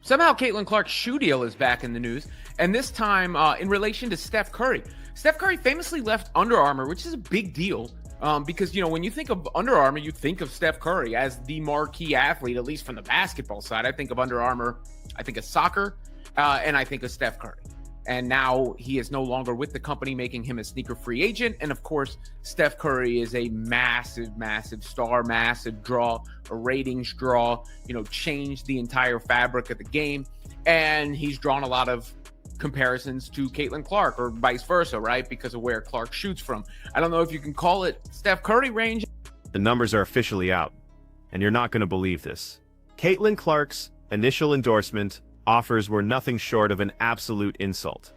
Somehow Caitlin Clark's shoe deal is back in the news, and this time in relation to Steph Curry. Steph Curry famously left Under Armour, which is a big deal because, when you think of Under Armour, you think of Steph Curry as the marquee athlete, at least from the basketball side. I think of Under Armour, I think of soccer, and I think of Steph Curry. And now he is no longer with the company, making him a sneaker free agent. And of course, Steph Curry is a massive, massive star, massive draw, a ratings draw, changed the entire fabric of the game. And he's drawn a lot of comparisons to Caitlin Clark or vice versa, right? Because of where Clark shoots from. I don't know if you can call it Steph Curry range. The numbers are officially out, and you're not going to believe this. Caitlin Clark's initial endorsement offers were nothing short of an absolute insult.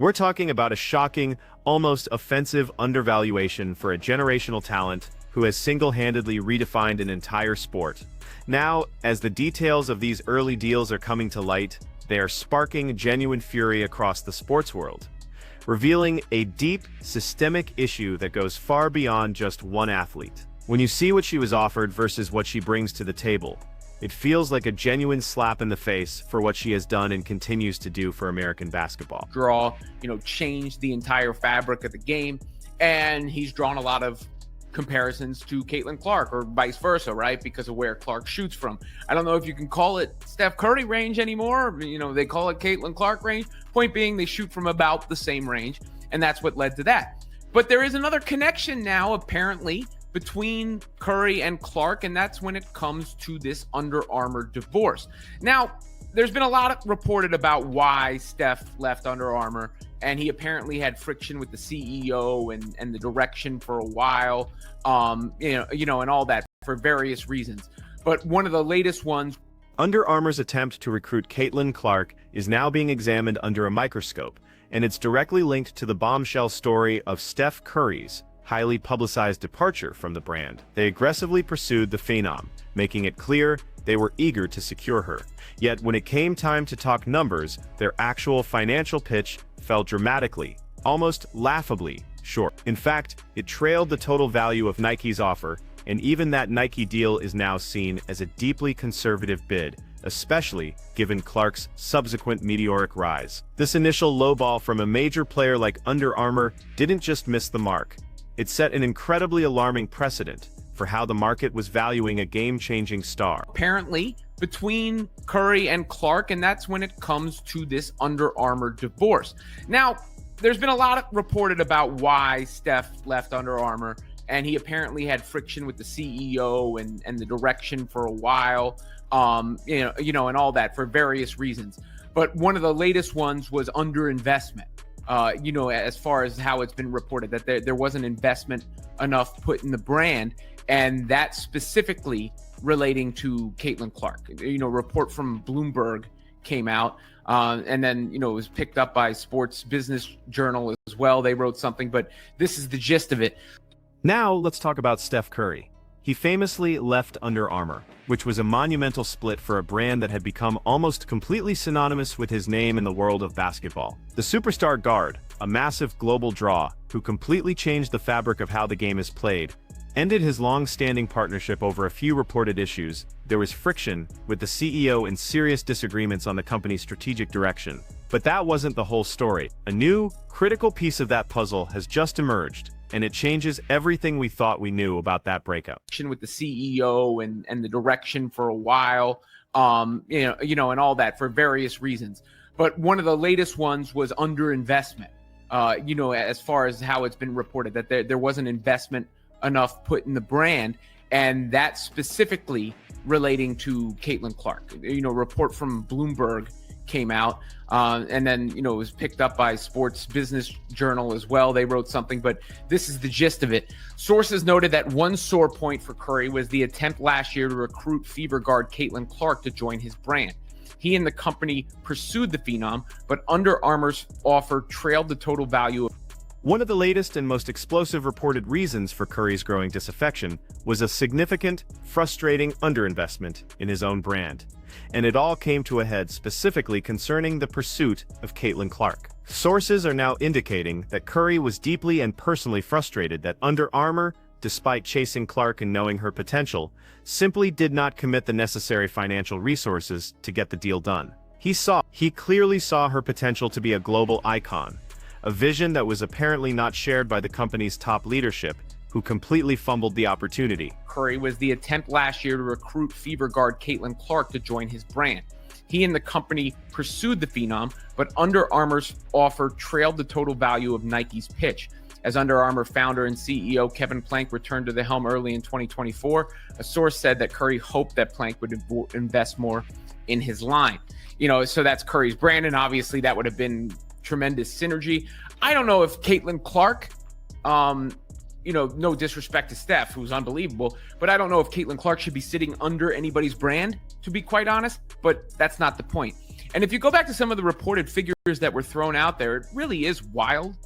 We're talking about a shocking, almost offensive undervaluation for a generational talent who has single-handedly redefined an entire sport. Now, as the details of these early deals are coming to light, they are sparking genuine fury across the sports world, revealing a deep, systemic issue that goes far beyond just one athlete. When you see what she was offered versus what she brings to the table, it feels like a genuine slap in the face for what she has done and continues to do for American basketball. Draw, changed the entire fabric of the game, and he's drawn a lot of comparisons to Caitlin Clark or vice versa, right? Because of where Clark shoots from. I don't know if you can call it Steph Curry range anymore. They call it Caitlin Clark range. Point being, they shoot from about the same range, and that's what led to that. But there is another connection now, apparently, between Curry and Clark, and that's when it comes to this Under Armour divorce. Now, there's been a lot reported about why Steph left Under Armour, and he apparently had friction with the CEO and the direction for a while, and all that for various reasons. But one of the latest ones, Under Armour's attempt to recruit Caitlin Clark is now being examined under a microscope, and it's directly linked to the bombshell story of Steph Curry's highly publicized departure from the brand. They aggressively pursued the phenom, making it clear they were eager to secure her. Yet when it came time to talk numbers, their actual financial pitch fell dramatically, almost laughably short. In fact, it trailed the total value of Nike's offer, and even that Nike deal is now seen as a deeply conservative bid, especially given Clark's subsequent meteoric rise. This initial lowball from a major player like Under Armour didn't just miss the mark. It set an incredibly alarming precedent for how the market was valuing a game-changing star. Apparently, between Curry and Clark, and that's when it comes to this Under Armour divorce. Now, there's been a lot reported about why Steph left Under Armour, and he apparently had friction with the CEO and the direction for a while, and all that for various reasons. But one of the latest ones was underinvestment. As far as how it's been reported that there wasn't investment enough put in the brand, and that specifically relating to Caitlin Clark. A report from Bloomberg came out, and then, it was picked up by Sports Business Journal as well. They wrote something, but this is the gist of it. Now let's talk about Steph Curry. He famously left Under Armour, which was a monumental split for a brand that had become almost completely synonymous with his name in the world of basketball. The superstar guard, a massive global draw who completely changed the fabric of how the game is played, ended his long-standing partnership over a few reported issues. There was friction with the CEO and serious disagreements on the company's strategic direction. But that wasn't the whole story. A new, critical piece of that puzzle has just emerged, and it changes everything we thought we knew about that breakup. With the CEO and the direction for a while, and all that for various reasons. But one of the latest ones was underinvestment. As far as how it's been reported that there wasn't investment enough put in the brand, and that specifically relating to Caitlin Clark. A report from Bloomberg came out, and then, it was picked up by Sports Business Journal as well. They wrote something, but this is the gist of it. Sources noted that one sore point for Curry was the attempt last year to recruit Fever guard Caitlin Clark to join his brand. He and the company pursued the phenom, but Under Armour's offer trailed the total value. One of the latest and most explosive reported reasons for Curry's growing disaffection was a significant, frustrating underinvestment in his own brand. And it all came to a head specifically concerning the pursuit of Caitlin Clark. Sources are now indicating that Curry was deeply and personally frustrated that Under Armour, despite chasing Clark and knowing her potential, simply did not commit the necessary financial resources to get the deal done. He clearly saw her potential to be a global icon, a vision that was apparently not shared by the company's top leadership, who completely fumbled the opportunity. Curry was the attempt last year to recruit Fever guard Caitlin Clark to join his brand. He and the company pursued the phenom, but Under Armour's offer trailed the total value of Nike's pitch. As Under Armour founder and CEO Kevin Plank returned to the helm early in 2024, a source said that Curry hoped that Plank would invest more in his line. So that's Curry's brand, and obviously that would have been tremendous synergy. I don't know if Caitlin Clark, no disrespect to Steph, who's unbelievable, but I don't know if Caitlin Clark should be sitting under anybody's brand, to be quite honest, but that's not the point. And if you go back to some of the reported figures that were thrown out there, it really is wild.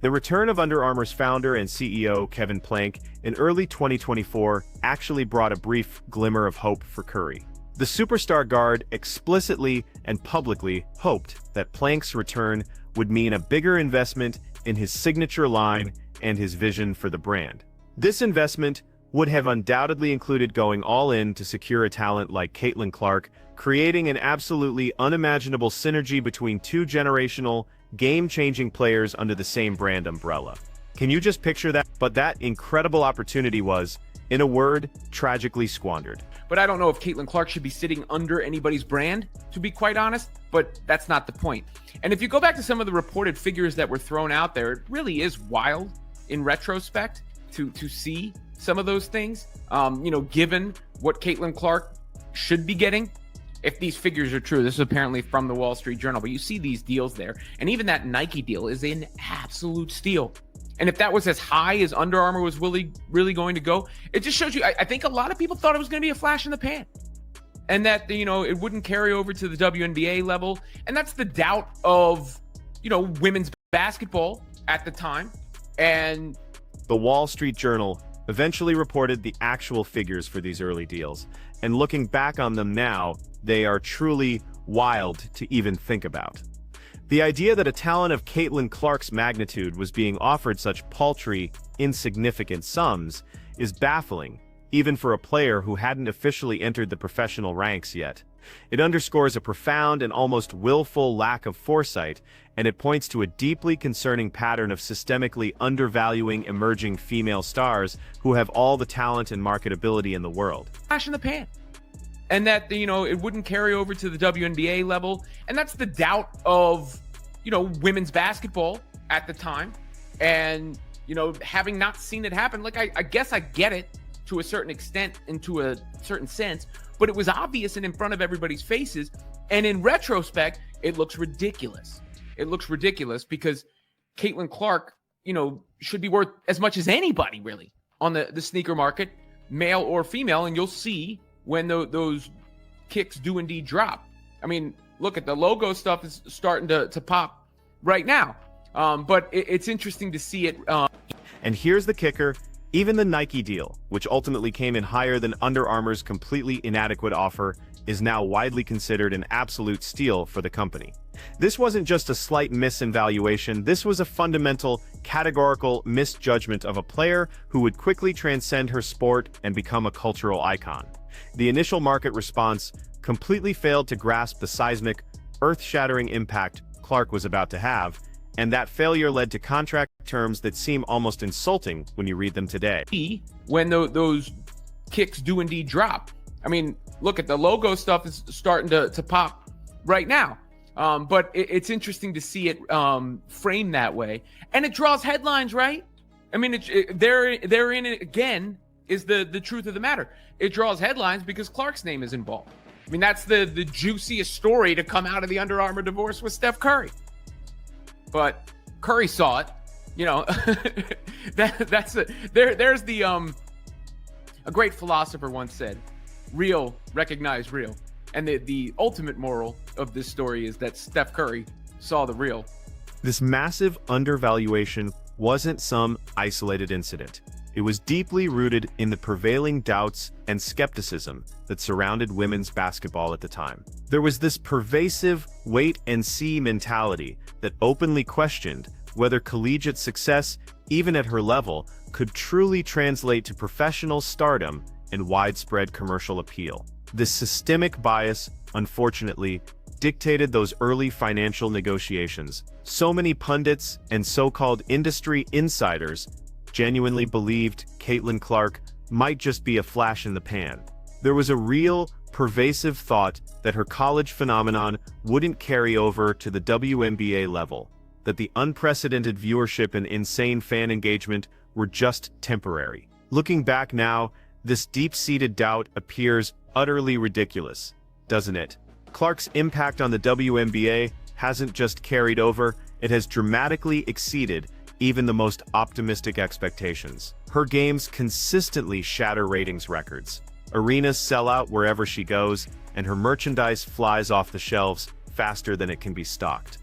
The return of Under Armour's founder and CEO Kevin Plank in early 2024 actually brought a brief glimmer of hope for Curry. The superstar guard explicitly and publicly hoped that Plank's return would mean a bigger investment in his signature line and his vision for the brand. This investment would have undoubtedly included going all in to secure a talent like Caitlin Clark, creating an absolutely unimaginable synergy between two generational, game-changing players under the same brand umbrella. Can you just picture that? But that incredible opportunity was, in a word, tragically squandered. But I don't know if Caitlin Clark should be sitting under anybody's brand, to be quite honest, but that's not the point. And if you go back to some of the reported figures that were thrown out there, it really is wild in retrospect to see some of those things, given what Caitlin Clark should be getting. If these figures are true, this is apparently from the Wall Street Journal, but you see these deals there. And even that Nike deal is an absolute steal. And if that was as high as Under Armour was really going to go, it just shows you, I think a lot of people thought it was going to be a flash in the pan. And that, it wouldn't carry over to the WNBA level. And that's the doubt of, women's basketball at the time. And the Wall Street Journal eventually reported the actual figures for these early deals. And looking back on them now, they are truly wild to even think about. The idea that a talent of Caitlin Clark's magnitude was being offered such paltry, insignificant sums is baffling, even for a player who hadn't officially entered the professional ranks yet. It underscores a profound and almost willful lack of foresight, and it points to a deeply concerning pattern of systemically undervaluing emerging female stars who have all the talent and marketability in the world. Flash in the pan. And that, it wouldn't carry over to the WNBA level. And that's the doubt of, women's basketball at the time. And, having not seen it happen, like, I guess I get it to a certain extent and to a certain sense, but it was obvious and in front of everybody's faces. And in retrospect, it looks ridiculous. It looks ridiculous because Caitlin Clark, should be worth as much as anybody really on the sneaker market, male or female. And you'll see when those kicks do indeed drop. I mean, look at the logo stuff is starting to pop right now. But it's interesting to see it. And here's the kicker. Even the Nike deal, which ultimately came in higher than Under Armour's completely inadequate offer, is now widely considered an absolute steal for the company. This wasn't just a slight miss in valuation, this was a fundamental, categorical misjudgment of a player who would quickly transcend her sport and become a cultural icon. The initial market response completely failed to grasp the seismic, earth-shattering impact Clark was about to have, and that failure led to contract terms that seem almost insulting when you read them today. When those kicks do indeed drop. I mean, look at the logo stuff is starting to pop right now. But it's interesting to see it framed that way. And it draws headlines, right? I mean, therein again is the truth of the matter. It draws headlines because Clark's name is involved. I mean, that's the juiciest story to come out of the Under Armour divorce with Steph Curry. But Curry saw it, there's the a great philosopher once said, real recognize real. And the ultimate moral of this story is that Steph Curry saw the real. This massive undervaluation wasn't some isolated incident. It was deeply rooted in the prevailing doubts and skepticism that surrounded women's basketball at the time. There was this pervasive wait-and-see mentality that openly questioned whether collegiate success, even at her level, could truly translate to professional stardom and widespread commercial appeal. This systemic bias, unfortunately, dictated those early financial negotiations. So many pundits and so-called industry insiders genuinely believed Caitlin Clark might just be a flash in the pan. There was a real, pervasive thought that her college phenomenon wouldn't carry over to the WNBA level, that the unprecedented viewership and insane fan engagement were just temporary. Looking back now, this deep-seated doubt appears utterly ridiculous, doesn't it? Clark's impact on the WNBA hasn't just carried over, it has dramatically exceeded even the most optimistic expectations. Her games consistently shatter ratings records. Arenas sell out wherever she goes, and her merchandise flies off the shelves faster than it can be stocked.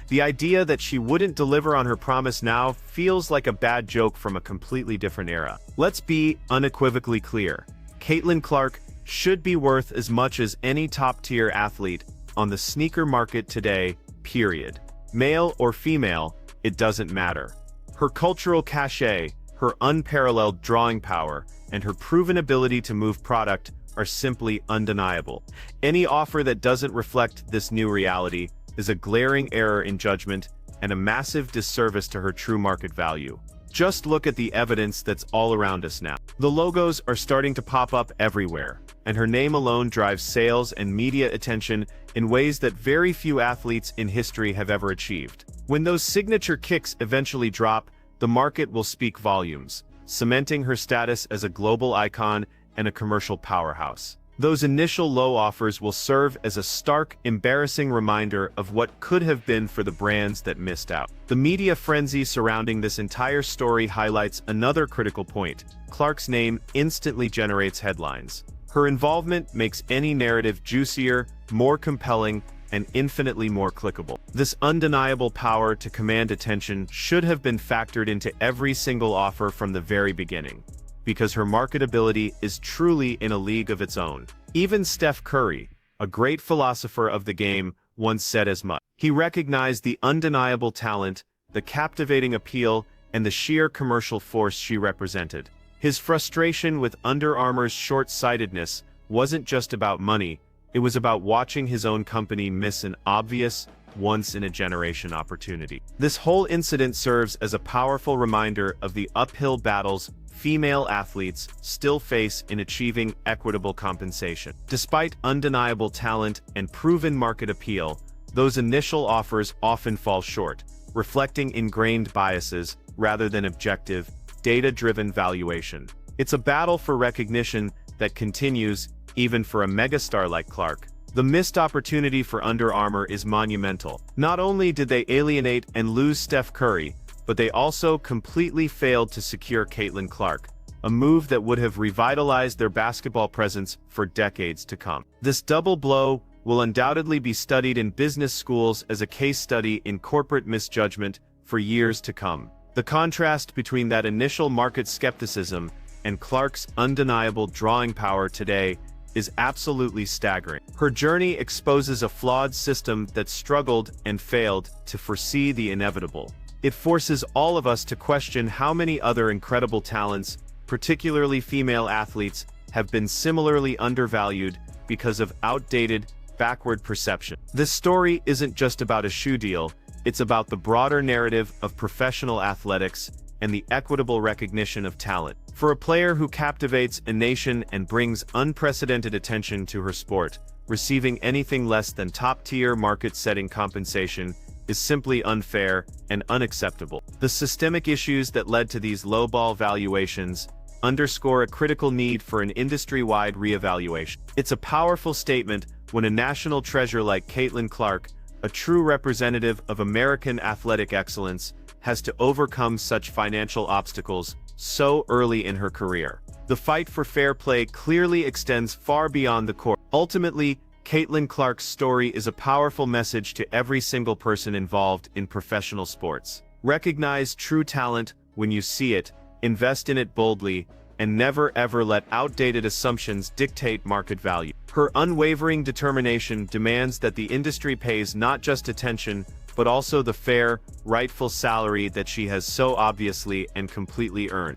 The idea that she wouldn't deliver on her promise now feels like a bad joke from a completely different era. Let's be unequivocally clear. Caitlin Clark should be worth as much as any top-tier athlete on the sneaker market today, period. Male or female, it doesn't matter. Her cultural cachet, her unparalleled drawing power, and her proven ability to move product are simply undeniable. Any offer that doesn't reflect this new reality is a glaring error in judgment and a massive disservice to her true market value. Just look at the evidence that's all around us now. The logos are starting to pop up everywhere, and her name alone drives sales and media attention in ways that very few athletes in history have ever achieved. When those signature kicks eventually drop, the market will speak volumes, cementing her status as a global icon and a commercial powerhouse. Those initial low offers will serve as a stark, embarrassing reminder of what could have been for the brands that missed out. The media frenzy surrounding this entire story highlights another critical point. Clark's name instantly generates headlines. Her involvement makes any narrative juicier, more compelling, and infinitely more clickable. This undeniable power to command attention should have been factored into every single offer from the very beginning, because her marketability is truly in a league of its own. Even Steph Curry, a great philosopher of the game, once said as much. He recognized the undeniable talent, the captivating appeal, and the sheer commercial force she represented. His frustration with Under Armour's short-sightedness wasn't just about money, it was about watching his own company miss an obvious, once-in-a-generation opportunity. This whole incident serves as a powerful reminder of the uphill battles female athletes still face in achieving equitable compensation. Despite undeniable talent and proven market appeal, those initial offers often fall short, reflecting ingrained biases rather than objective, data-driven valuation. It's a battle for recognition that continues even for a megastar like Clark. The missed opportunity for Under Armour is monumental. Not only did they alienate and lose Steph Curry, but they also completely failed to secure Caitlin Clark, a move that would have revitalized their basketball presence for decades to come. This double blow will undoubtedly be studied in business schools as a case study in corporate misjudgment for years to come. The contrast between that initial market skepticism and Clark's undeniable drawing power today is absolutely staggering. Her journey exposes a flawed system that struggled and failed to foresee the inevitable. It forces all of us to question how many other incredible talents, particularly female athletes, have been similarly undervalued because of outdated, backward perception. This story isn't just about a shoe deal, it's about the broader narrative of professional athletics and the equitable recognition of talent. For a player who captivates a nation and brings unprecedented attention to her sport, receiving anything less than top-tier market-setting compensation is simply unfair and unacceptable. The systemic issues that led to these lowball valuations underscore a critical need for an industry-wide reevaluation. It's a powerful statement when a national treasure like Caitlin Clark, a true representative of American athletic excellence, has to overcome such financial obstacles so early in her career. The fight for fair play clearly extends far beyond the court. Ultimately, Caitlin Clark's story is a powerful message to every single person involved in professional sports. Recognize true talent when you see it, invest in it boldly, and never ever let outdated assumptions dictate market value. Her unwavering determination demands that the industry pays not just attention, but also the fair, rightful salary that she has so obviously and completely earned.